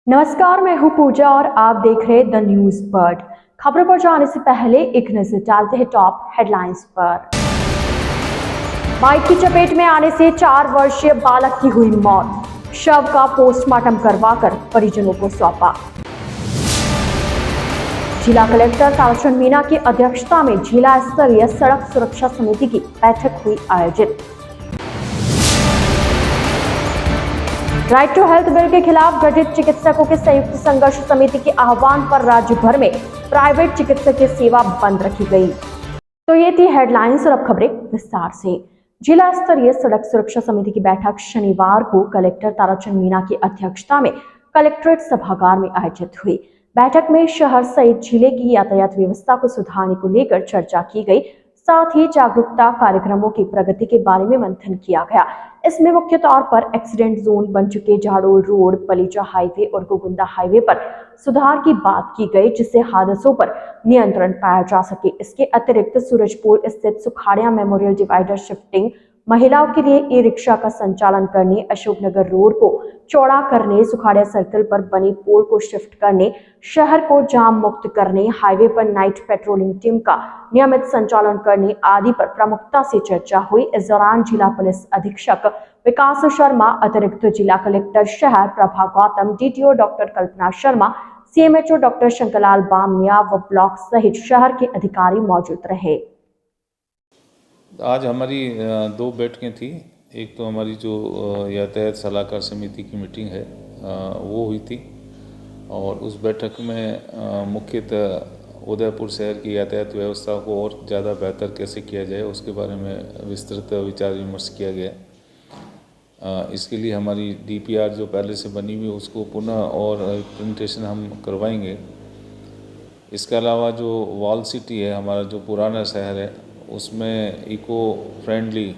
नमस्कार, मैं हूं पूजा और आप देख रहे हैं द न्यूज बर्ड। खबरों पर जाने से पहले एक नजर डालते हैं टॉप हेडलाइंस पर। बाइक की चपेट में आने से 4 वर्षीय बालक की हुई मौत, शव का पोस्टमार्टम करवाकर परिजनों को सौंपा। जिला कलेक्टर ताराचंद मीना की अध्यक्षता में जिला स्तरीय सड़क सुरक्षा समिति की बैठक हुई आयोजित। राइट टू हेल्थ बिल के खिलाफ गठित चिकित्सकों के संयुक्त संघर्ष समिति के आह्वान पर राज्य भर में प्राइवेट चिकित्सकीय सेवा बंद रखी गई। तो ये थी हेडलाइंस और अब खबरें विस्तार से। जिला स्तरीय सड़क सुरक्षा समिति की बैठक शनिवार को कलेक्टर ताराचंद मीना की अध्यक्षता में कलेक्ट्रेट सभागार में आयोजित हुई। बैठक में शहर सहित जिले की यातायात व्यवस्था को सुधारने को लेकर चर्चा की गई। साथ ही जागरूकता कार्यक्रमों की प्रगति के बारे में मंथन किया गया। इसमें मुख्य तौर पर एक्सीडेंट जोन बन चुके झाड़ोल रोड, पलीचा हाईवे और गोगुंदा हाईवे पर सुधार की बात की गई, जिससे हादसों पर नियंत्रण पाया जा सके। इसके अतिरिक्त सूरजपुर स्थित सुखाड़िया मेमोरियल डिवाइडर शिफ्टिंग, महिलाओं के लिए ई रिक्शा का संचालन करने, अशोकनगर रोड को चौड़ा करने, सुखाड़िया सर्कल पर बने पोल को शिफ्ट करने, शहर को जाम मुक्त करने, हाईवे पर नाइट पेट्रोलिंग टीम का नियमित संचालन करने आदि पर प्रमुखता से चर्चा हुई। इस दौरान जिला पुलिस अधीक्षक विकास शर्मा, अतिरिक्त जिला कलेक्टर शहर प्रभा गौतम, डीटीओ डॉक्टर कल्पना शर्मा, सीएमएचओ डॉक्टर शंकरलाल बामनिया व ब्लॉक सहित शहर के अधिकारी मौजूद रहे। आज हमारी 2 बैठकें थी। एक तो हमारी जो यातायात सलाहकार समिति की मीटिंग है वो हुई थी और उस बैठक में मुख्यतः उदयपुर शहर की यातायात व्यवस्था को और ज़्यादा बेहतर कैसे किया जाए उसके बारे में विस्तृत विचार विमर्श किया गया। इसके लिए हमारी डीपीआर जो पहले से बनी हुई उसको पुनः और प्रेजेंटेशन हम करवाएंगे। इसके अलावा जो वॉल सिटी है, हमारा जो पुराना शहर है, उसमें इको फ्रेंडली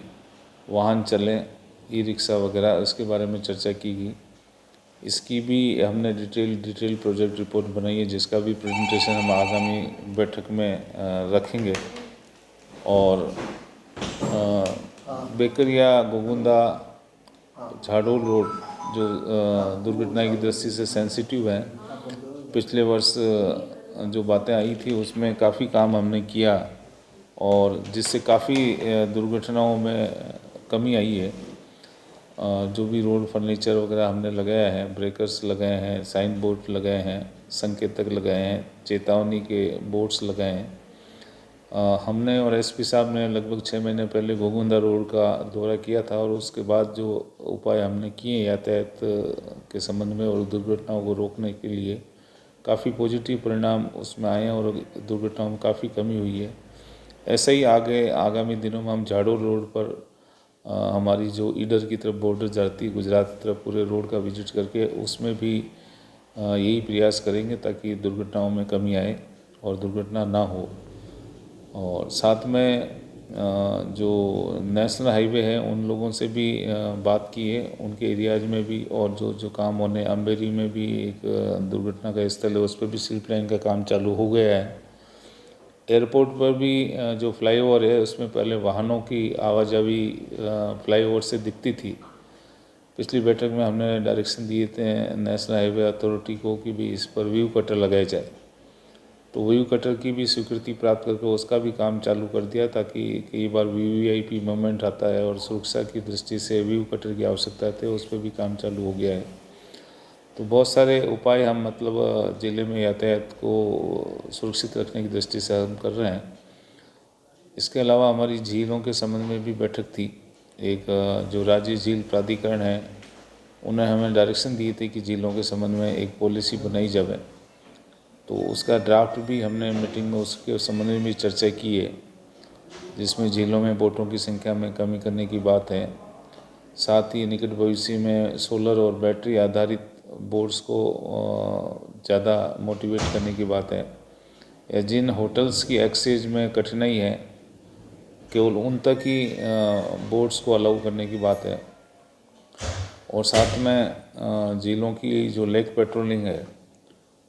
वाहन चलें, ई रिक्शा वगैरह, इसके बारे में चर्चा की गई। इसकी भी हमने डिटेल प्रोजेक्ट रिपोर्ट बनाई है, जिसका भी प्रेजेंटेशन हम आगामी बैठक में रखेंगे। और बेकरिया, गोगुंदा, झाड़ोल रोड जो दुर्घटना की दृष्टि से सेंसिटिव है, पिछले वर्ष जो बातें आई थी उसमें काफ़ी काम हमने किया और जिससे काफ़ी दुर्घटनाओं में कमी आई है। जो भी रोड फर्नीचर वगैरह हमने लगाया है, ब्रेकर्स लगाए हैं, साइन बोर्ड लगाए हैं, संकेतक लगाए हैं, चेतावनी के बोर्ड्स लगाए हैं। हमने और एसपी साहब ने लगभग 6 महीने पहले गोगुंदा रोड का दौरा किया था और उसके बाद जो उपाय हमने किए यातायात के संबंध में और दुर्घटनाओं को रोकने के लिए, काफ़ी पॉजिटिव परिणाम उसमें आए हैं और दुर्घटनाओं में काफ़ी कमी हुई है। ऐसे ही आगामी दिनों में हम झाड़ोल रोड पर हमारी जो ईडर की तरफ बॉर्डर जाती है गुजरात की तरफ, पूरे रोड का विजिट करके उसमें भी यही प्रयास करेंगे ताकि दुर्घटनाओं में कमी आए और दुर्घटना ना हो। और साथ में जो नेशनल हाईवे है उन लोगों से भी बात की है, उनके एरियाज में भी और जो काम होने, अम्बेरी में भी एक दुर्घटना का स्थल है, उस पर भी स्लिप लाइन का काम चालू हो गया है। एयरपोर्ट पर भी जो फ्लाईओवर है उसमें पहले वाहनों की आवाजाही फ्लाईओवर से दिखती थी। पिछली बैठक में हमने डायरेक्शन दिए थे नेशनल हाईवे अथॉरिटी को कि भी इस पर व्यू कटर लगाया जाए, तो व्यू कटर की भी स्वीकृति प्राप्त करके उसका भी काम चालू कर दिया, ताकि कई बार वीवीआईपी मोमेंट आता है और सुरक्षा की दृष्टि से व्यू कटर की आवश्यकता है, उस पर भी काम चालू हो गया है। तो बहुत सारे उपाय हम मतलब ज़िले में यातायात को सुरक्षित रखने की दृष्टि से हम कर रहे हैं। इसके अलावा हमारी झीलों के संबंध में भी बैठक थी। एक जो राज्य झील प्राधिकरण है उन्हें हमें डायरेक्शन दिए थे कि झीलों के संबंध में एक पॉलिसी बनाई जाए, तो उसका ड्राफ्ट भी हमने मीटिंग में उसके संबंध में भी चर्चा की है, जिसमें झीलों में बोटों की संख्या में कमी करने की बात है। साथ ही निकट भविष्य में सोलर और बैटरी आधारित बोट्स को ज़्यादा मोटिवेट करने की बात है। या जिन होटल्स की एक्सेस में कठिनाई है, केवल उन तक ही बोट्स को अलाउ करने की बात है। और साथ में झीलों की जो लेक पेट्रोलिंग है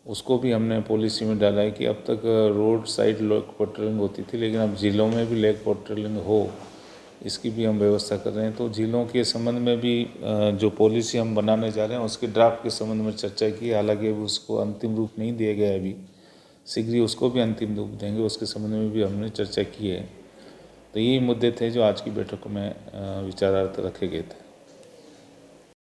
उसको भी हमने पॉलिसी में डाला है कि अब तक रोड साइड लेक पेट्रोलिंग होती थी, लेकिन अब झीलों में भी लेक पेट्रोलिंग हो, इसकी भी हम व्यवस्था कर रहे हैं। तो झीलों के संबंध में भी जो पॉलिसी हम बनाने जा रहे हैं उसके ड्राफ्ट के संबंध में चर्चा की। हालांकि उसको अंतिम रूप नहीं दिया गया है, अभी शीघ्र ही उसको भी अंतिम रूप देंगे, उसके संबंध में भी हमने चर्चा की है। तो यही मुद्दे थे जो आज की बैठक में विचारार्थ रखे गए थे।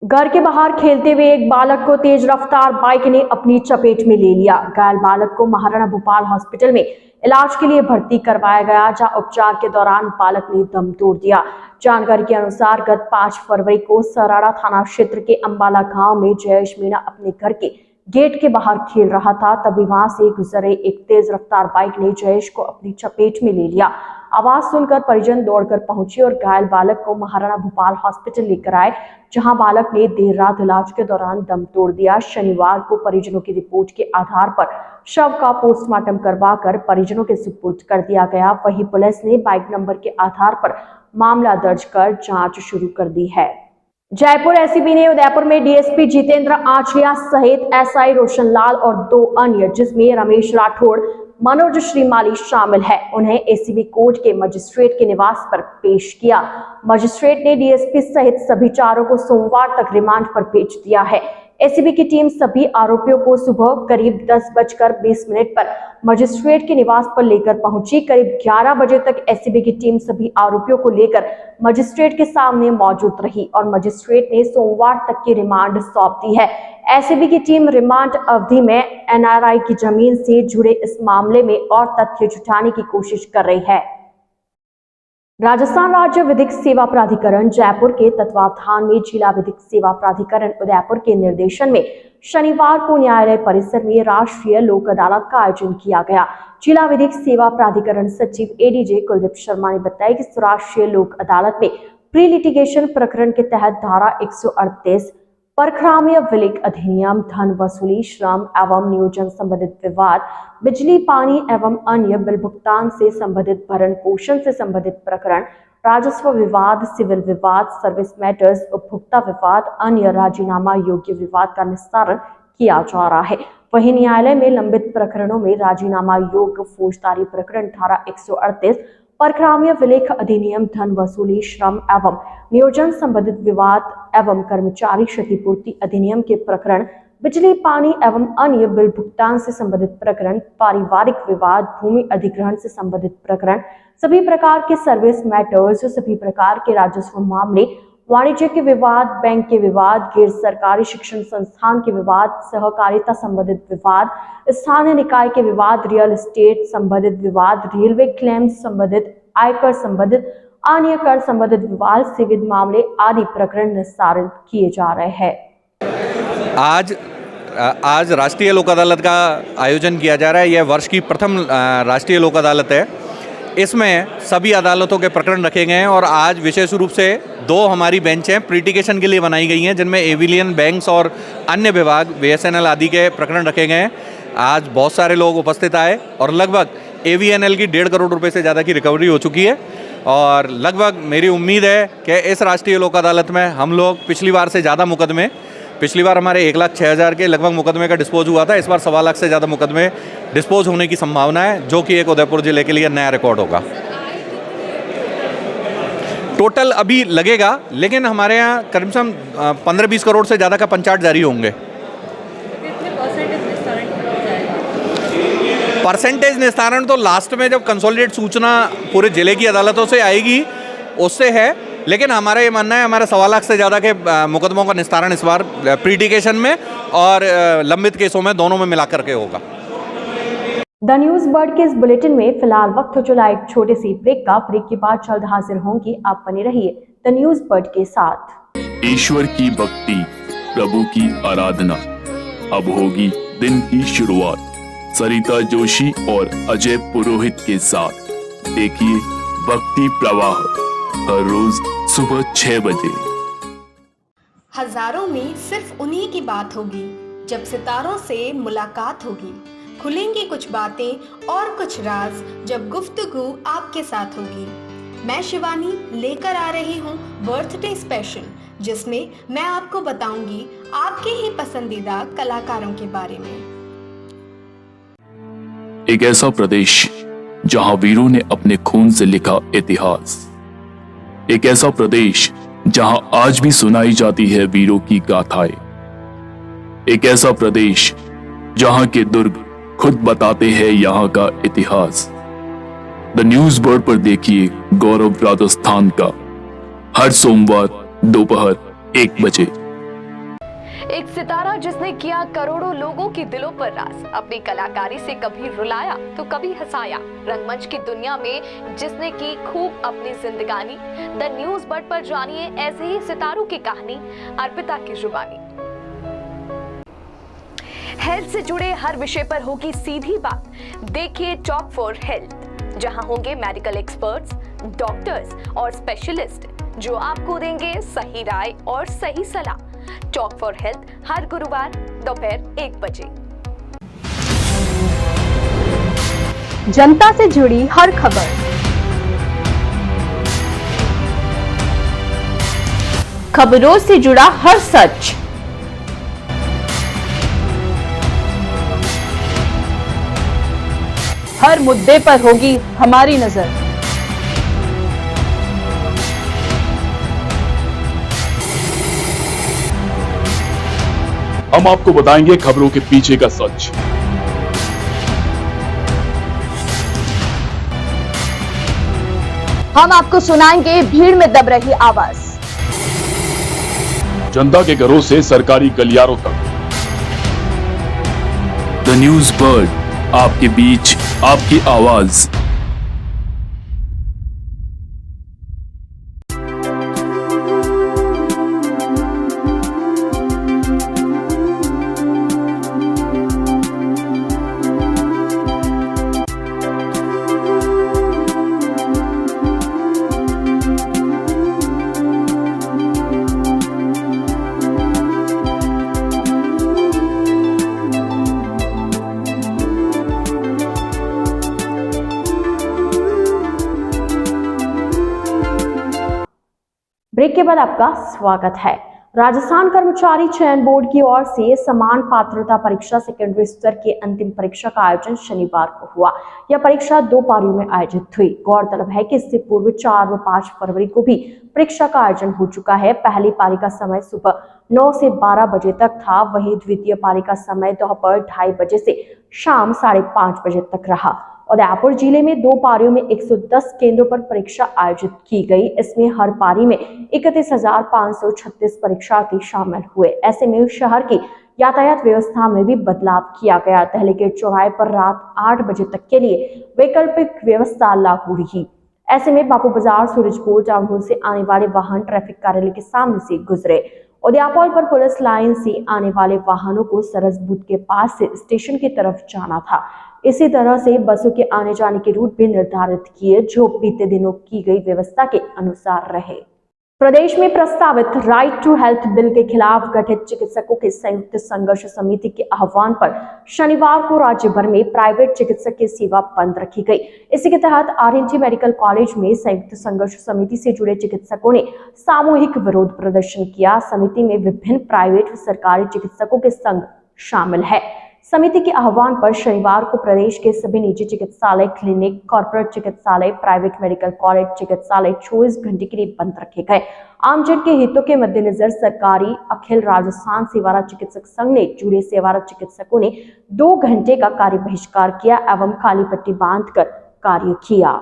घर के बाहर खेलते हुए एक बालक को तेज रफ्तार बाइक ने अपनी चपेट में ले लिया। घायल बालक को महाराणा भूपाल हॉस्पिटल में इलाज के लिए भर्ती करवाया गया, जहां उपचार के दौरान बालक ने दम तोड़ दिया। जानकारी के अनुसार गत 5 फरवरी को सराड़ा थाना क्षेत्र के अंबाला गांव में जयेश मीणा अपने घर के गेट के बाहर खेल रहा था। तभी वहां से गुजरे एक तेज रफ्तार बाइक ने जयेश को अपनी चपेट में ले लिया। आवाज सुनकर परिजन दौड़कर पहुंचे और घायल बालक को महाराणा भूपाल हॉस्पिटल लेकर आए, जहां बालक ने देर रात इलाज के दौरान दम तोड़ दिया। शनिवार को परिजनों की रिपोर्ट के आधार पर शव का पोस्टमार्टम करवाकर परिजनों के सुपुर्द कर दिया गया। वहीं पुलिस ने बाइक नंबर के आधार पर मामला दर्ज कर जांच शुरू कर दी है। जयपुर एसीबी ने उदयपुर में डीएसपी जितेंद्र आचरिया सहित एसआई रोशनलाल और 2 अन्य, जिसमें रमेश राठौड़, मनोज श्रीमाली शामिल है, उन्हें एसीबी कोर्ट के मजिस्ट्रेट के निवास पर पेश किया। मजिस्ट्रेट ने डीएसपी सहित सभी चारों को सोमवार तक रिमांड पर भेज दिया है। एसीबी की टीम सभी आरोपियों को सुबह करीब 10:20 पर मजिस्ट्रेट के निवास पर लेकर पहुंची। करीब 11 बजे तक एसीबी की टीम सभी आरोपियों को लेकर मजिस्ट्रेट के सामने मौजूद रही और मजिस्ट्रेट ने सोमवार तक की रिमांड सौंप दी है। एसीबी की टीम रिमांड अवधि में एनआरआई की जमीन से जुड़े इस मामले में और तथ्य जुटाने की कोशिश कर रही है। राजस्थान राज्य विधिक सेवा प्राधिकरण जयपुर के तत्वावधान में जिला विधिक सेवा प्राधिकरण उदयपुर के निर्देशन में शनिवार को न्यायालय परिसर में राष्ट्रीय लोक अदालत का आयोजन किया गया। जिला विधिक सेवा प्राधिकरण सचिव एडीजे कुलदीप शर्मा ने बताया कि राष्ट्रीय लोक अदालत में प्री लिटिगेशन प्रकरण के तहत धारा 138 परक्राम्य विलेख अधिनियम, धन वसूली, श्रम एवं नियोजन संबंधित विवाद, बिजली पानी एवं अन्य बिल भुगतान से संबंधित, भरण पोषण से संबंधित प्रकरण, राजस्व विवाद, सिविल विवाद, सर्विस मैटर्स, उपभोक्ता विवाद, अन्य राजीनामा योग्य विवाद का निस्तारण किया जा रहा है। वहीं न्यायालय में लंबित प्रकरणों में राजीनामा योग्य फौजदारी प्रकरण धारा 138 परक्राम्य विलेख अधिनियम, धन वसूली, श्रम एवं नियोजन संबंधित विवाद एवं कर्मचारी क्षतिपूर्ति अधिनियम के प्रकरण, बिजली पानी एवं अन्य बिल भुगतान से संबंधित प्रकरण, पारिवारिक विवाद, भूमि अधिग्रहण से संबंधित प्रकरण, सभी प्रकार के सर्विस मैटर्स, सभी प्रकार के राजस्व मामले, वाणिज्य के विवाद, बैंक के विवाद, गैर सरकारी शिक्षण संस्थान के विवाद, सहकारिता संबंधित विवाद, स्थानीय निकाय के विवाद, रियल एस्टेट संबंधित विवाद, रेलवे क्लेम संबंधित, आयकर संबंधित, अन्य कर संबंधित विवाद, सिविल मामले आदि प्रकरण निस्तारित किए जा रहे हैं। आज राष्ट्रीय लोक अदालत का आयोजन किया जा रहा है। यह वर्ष की प्रथम राष्ट्रीय लोक अदालत है। इसमें सभी अदालतों के प्रकरण रखे गए हैं और आज विशेष रूप से 2 हमारी बेंचें प्रीलिटिगेशन के लिए बनाई गई हैं, जिनमें एविलियन, बैंक्स और अन्य विभाग, बीएसएनएल आदि के प्रकरण रखे गए हैं। आज बहुत सारे लोग उपस्थित आए और लगभग एवीएनएल की 1.5 करोड़ रुपए से ज़्यादा की रिकवरी हो चुकी है और लगभग मेरी उम्मीद है कि इस राष्ट्रीय लोक अदालत में हम लोग पिछली बार से ज़्यादा मुकदमे, पिछली बार हमारे 1,06,000 के लगभग मुकदमे का डिस्पोज हुआ था, इस बार 1.25 लाख से ज़्यादा मुकदमे डिस्पोज होने की संभावना है, जो कि एक उदयपुर जिले के लिए नया रिकॉर्ड होगा। टोटल अभी लगेगा, लेकिन हमारे यहाँ करीब से 15-20 करोड़ से ज़्यादा का पंचाट जारी होंगे। परसेंटेज निस्तारण तो लास्ट में जब कंसोलिडेट सूचना पूरे जिले की अदालतों से आएगी उससे है, लेकिन हमारा ये मानना है हमारे 1.25 लाख से ज़्यादा के मुकदमों का निस्तारण इस बार प्रीलिटिगेशन में और लंबित केसों में, दोनों में मिलाकर के होगा। द न्यूज वर्ल्ड के इस बुलेटिन में फिलहाल वक्त हो चला एक छोटे सी ब्रेक का। ब्रेक के बाद जल्द हाजिर होंगी, आप बने रहिए द न्यूज वर्ल्ड के साथ। ईश्वर की भक्ति, प्रभु की आराधना, अब होगी दिन की शुरुआत सरिता जोशी और अजय पुरोहित के साथ। देखिए भक्ति प्रवाह हर रोज सुबह 6 बजे। हजारों में सिर्फ उन्हीं की बात होगी जब सितारों से मुलाकात होगी। खुलेंगी कुछ बातें और कुछ राज जब गुफ्तगू आपके साथ होगी। मैं शिवानी लेकर आ रही हूँ बर्थडे स्पेशल, जिसमें मैं आपको बताऊंगी आपके ही पसंदीदा कलाकारों के बारे में। एक ऐसा प्रदेश जहां वीरों ने अपने खून से लिखा इतिहास, एक ऐसा प्रदेश जहां आज भी सुनाई जाती है वीरों की गाथाएं। एक ऐसा प्रदेश जहां के दुर्ग खुद बताते हैं यहां का इतिहास। द न्यूज बोर्ड पर देखिए गौरव राजस्थान का, हर सोमवार दोपहर 1 बजे। एक सितारा जिसने किया करोड़ों लोगों के दिलों पर राज, अपनी कलाकारी से कभी रुलाया तो कभी हंसाया, रंगमंच की दुनिया में जिसने की खूब अपनी जिंदगानी। द न्यूज बर्ड पर जानिए ऐसे ही सितारों की कहानी, अर्पिता की जुबानी। हेल्थ से जुड़े हर विषय पर होगी सीधी बात। देखिए टॉक फॉर हेल्थ, जहां होंगे मेडिकल एक्सपर्ट्स, डॉक्टर्स और स्पेशलिस्ट जो आपको देंगे सही राय और सही सलाह। टॉक फॉर हेल्थ हर गुरुवार दोपहर 1 बजे। जनता से जुड़ी हर खबर, खबरों से जुड़ा हर सच, हर मुद्दे पर होगी हमारी नजर। हम आपको बताएंगे खबरों के पीछे का सच। हम आपको सुनाएंगे भीड़ में दब रही आवाज, जनता के घरों से सरकारी गलियारों तक। द न्यूज बर्ड, आपके बीच, आपकी आवाज। ब्रेक के बाद आपका स्वागत है। राजस्थान कर्मचारी चयन बोर्ड की ओर से समान पात्रता परीक्षा सेकेंडरी स्तर की अंतिम परीक्षा का आयोजन शनिवार को हुआ। यह परीक्षा 2 पारियों में आयोजित हुई। गौरतलब है कि इससे पूर्व 4 व 5 फरवरी को भी परीक्षा का आयोजन हो चुका है। पहली पारी का समय सुबह 9 से 12 बजे तक था, वहीं द्वितीय पारी का समय दोपहर 2:30 बजे से शाम 5:30 बजे तक रहा। उदयपुर जिले में 2 पारियों में 110 केंद्रों पर परीक्षा आयोजित की गई। इसमें हर पारी में 31,536 परीक्षार्थी शामिल हुए। ऐसे में शहर की यातायात व्यवस्था में भी बदलाव किया गया। डेलीगेट चौराहे पर रात 8 बजे तक के लिए वैकल्पिक व्यवस्था लागू रही। ऐसे में बापू बाजार, सूरजपुर टाउन हॉल से आने वाले वाहन ट्रैफिक कार्यालय के सामने से गुजरे। उदयपुर पर पुलिस लाइन से आने वाले वाहनों को सरस बूथ के पास से स्टेशन की तरफ जाना था। इसी तरह से बसों के आने जाने के रूट भी निर्धारित किए, जो बीते दिनों की गई व्यवस्था के अनुसार रहे। प्रदेश में प्रस्तावित राइट टू हेल्थ बिल के खिलाफ गठित चिकित्सकों की संयुक्त संघर्ष समिति के आह्वान पर शनिवार को राज्य भर में प्राइवेट चिकित्सक की सेवा बंद रखी गई। इसी के तहत आरएनटी मेडिकल कॉलेज में संयुक्त संघर्ष समिति से जुड़े चिकित्सकों ने सामूहिक विरोध प्रदर्शन किया। समिति में विभिन्न प्राइवेट व सरकारी चिकित्सकों के संघ शामिल है। समिति के आह्वान पर शनिवार को प्रदेश के सभी निजी चिकित्सालय, क्लिनिक, कॉर्पोरेट चिकित्सालय, प्राइवेट मेडिकल कॉलेज चिकित्सालय 24 घंटे के लिए बंद रखे गए। आमजन के हितों के मद्देनजर सरकारी अखिल राजस्थान सेवारत चिकित्सक संघ ने जुड़े सेवारत चिकित्सकों ने 2 घंटे का कार्य बहिष्कार किया एवं काली पट्टी बांधकर कार्य किया।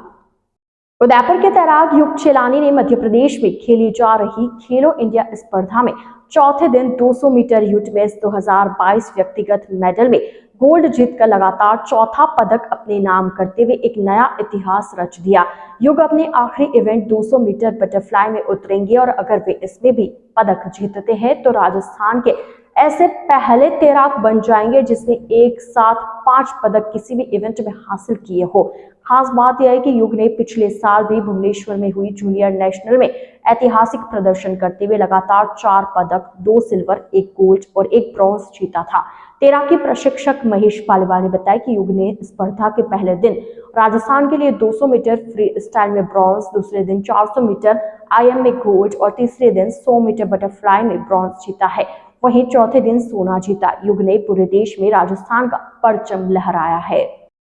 उदयपुर के तैराक युग चेलानी ने मध्य प्रदेश में खेली जा रही खेलो इंडिया स्पर्धा में चौथे दिन 200 मीटर यूटमेस 2022 व्यक्तिगत मेडल में गोल्ड जीतकर लगातार चौथा पदक अपने नाम करते हुए एक नया इतिहास रच दिया। युग अपने आखिरी इवेंट 200 मीटर बटरफ्लाई में उतरेंगे और अगर वे इसमें भी पदक जीतते हैं तो राजस्थान के ऐसे पहले तैराक बन जाएंगे जिसने एक साथ 5 पदक किसी भी इवेंट में हासिल किए हो। खास बात यह है कि युग ने पिछले साल भी भुवनेश्वर में हुई जूनियर नेशनल में ऐतिहासिक प्रदर्शन करते हुए लगातार 4 पदक, 2 सिल्वर, 1 गोल्ड और 1 ब्रॉन्ज जीता था। तैराकी प्रशिक्षक महेश पालीवाल ने बताया कि युग ने स्पर्धा के पहले दिन राजस्थान के लिए 200 मीटर फ्री स्टाइल में ब्रॉन्ज, दूसरे दिन 400 मीटर IM में गोल्ड और तीसरे दिन 100 मीटर बटरफ्लाई में ब्रॉन्ज जीता है। वहीं चौथे दिन सोना जीता। युग ने पूरे देश में राजस्थान का परचम लहराया है।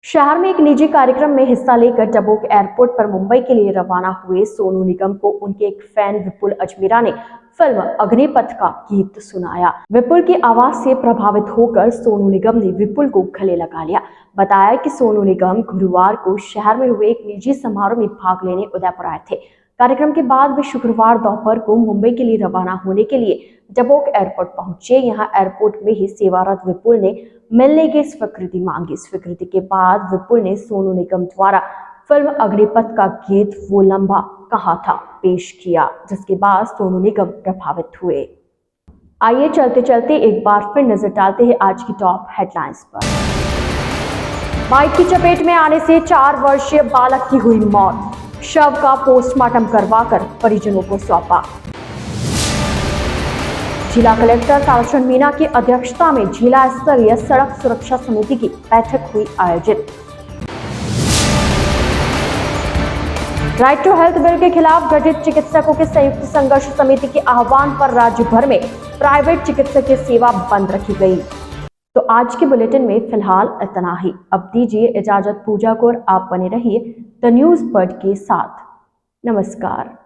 शहर में एक निजी कार्यक्रम में हिस्सा लेकर डबोक एयरपोर्ट पर मुंबई के लिए रवाना हुए सोनू निगम को उनके एक फैन विपुल अजमेरा ने फिल्म अग्निपथ का गीत सुनाया। विपुल की आवाज से प्रभावित होकर सोनू निगम ने विपुल को गले लगा लिया। बताया कि सोनू निगम गुरुवार को शहर में हुए एक निजी समारोह में भाग लेने उदयपुर आए थे। कार्यक्रम के बाद वे शुक्रवार दोपहर को मुंबई के लिए रवाना होने के लिए डबोक एयरपोर्ट पहुंचे। यहां एयरपोर्ट में ही सेवारत विपुल ने मिलने की स्वीकृति मांगी। स्वीकृति के बाद विपुल ने सोनू निगम द्वारा फिल्म अग्निपथ का गीत वो लंबा कहा था पेश किया, जिसके बाद सोनू निगम प्रभावित हुए। आइए चलते चलते एक बार फिर नजर डालते हैं आज की टॉप हेडलाइंस पर। बाइक की चपेट में आने से 4 वर्षीय बालक की हुई मौत, शव का पोस्टमार्टम करवाकर परिजनों को सौंपा। जिला कलेक्टर ताराचंद मीना की अध्यक्षता में जिला स्तरीय सड़क सुरक्षा समिति की बैठक हुई आयोजित। राइट टू हेल्थ बिल के खिलाफ गठित चिकित्सकों के संयुक्त संघर्ष समिति के आह्वान पर राज्य भर में प्राइवेट चिकित्सकीय सेवा बंद रखी गई। तो आज के बुलेटिन में फिलहाल इतना ही। अब दीजिए इजाजत पूजा को, और आप बने रहिए द न्यूज बर्ड के साथ। नमस्कार।